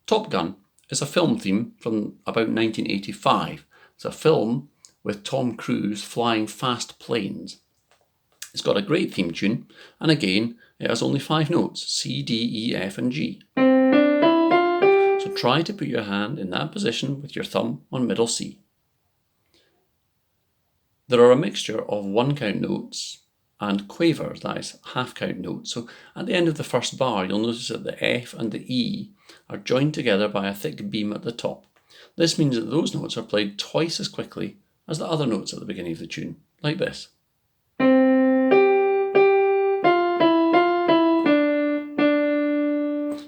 Top Gun is a film theme from about 1985. It's a film with Tom Cruise flying fast planes. It's got a great theme tune, and again, it has only 5 notes, C, D, E, F and G. So try to put your hand in that position with your thumb on middle C. There are a mixture of 1-count notes and quavers, that is half-count notes. So at the end of the first bar, you'll notice that the F and the E are joined together by a thick beam at the top. This means that those notes are played twice as quickly as the other notes at the beginning of the tune, like this.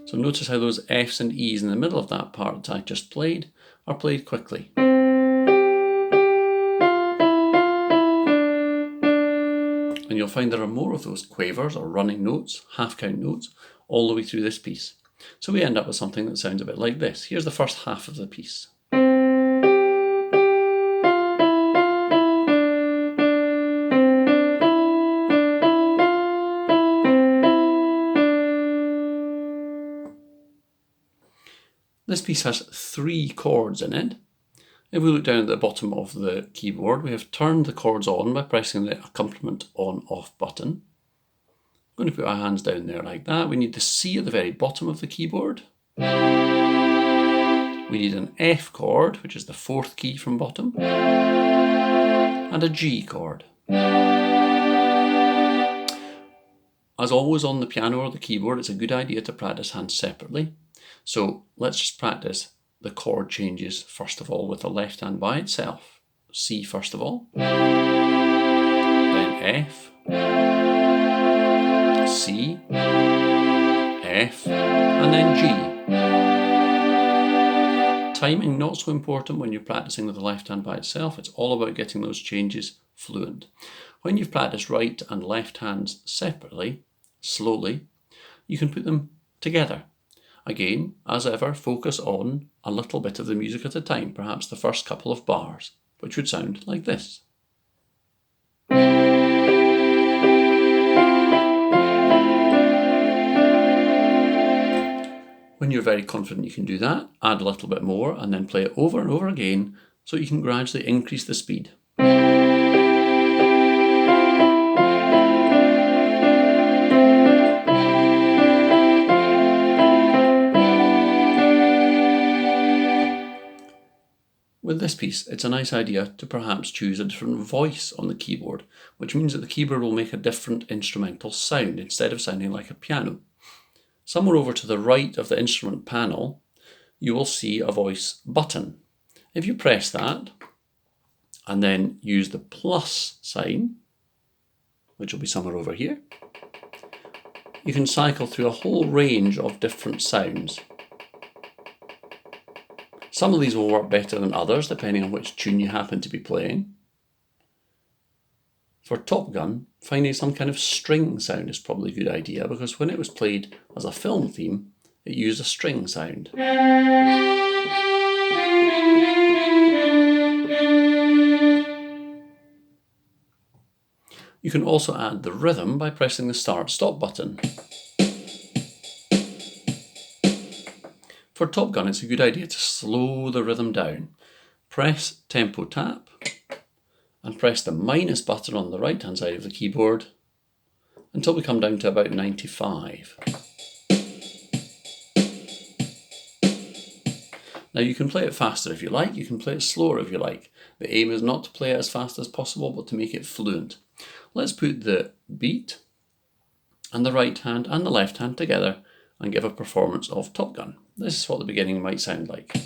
So notice how those Fs and Es in the middle of that part that I just played are played quickly. And you'll find there are more of those quavers or running notes, half-count notes, all the way through this piece. So we end up with something that sounds a bit like this. Here's the first half of the piece. This piece has 3 chords in it. If we look down at the bottom of the keyboard, we have turned the chords on by pressing the accompaniment on/off button. I'm going to put our hands down there like that. We need the C at the very bottom of the keyboard. We need an F chord, which is the 4th key from bottom, and a G chord. As always on the piano or the keyboard, it's a good idea to practice hands separately. So let's just practice the chord changes first of all with the left hand by itself. C first of all, then F, C, F, and then G. Timing not so important when you're practicing with the left hand by itself. It's all about getting those changes fluent. When you've practiced right and left hands separately, slowly, you can put them together. Again, as ever, focus on a little bit of the music at a time, perhaps the first couple of bars, which would sound like this. When you're very confident you can do that, add a little bit more and then play it over and over again so you can gradually increase the speed. With this piece, it's a nice idea to perhaps choose a different voice on the keyboard, which means that the keyboard will make a different instrumental sound instead of sounding like a piano. Somewhere over to the right of the instrument panel, you will see a voice button. If you press that and then use the plus sign, which will be somewhere over here, you can cycle through a whole range of different sounds. Some of these will work better than others, depending on which tune you happen to be playing. For Top Gun, finding some kind of string sound is probably a good idea, because when it was played as a film theme, it used a string sound. You can also add the rhythm by pressing the start-stop button. For Top Gun, it's a good idea to slow the rhythm down. Press tempo tap and press the minus button on the right hand side of the keyboard until we come down to about 95. Now you can play it faster if you like, you can play it slower if you like. The aim is not to play it as fast as possible, but to make it fluent. Let's put the beat and the right hand and the left hand together and give a performance of Top Gun. This is what the beginning might sound like.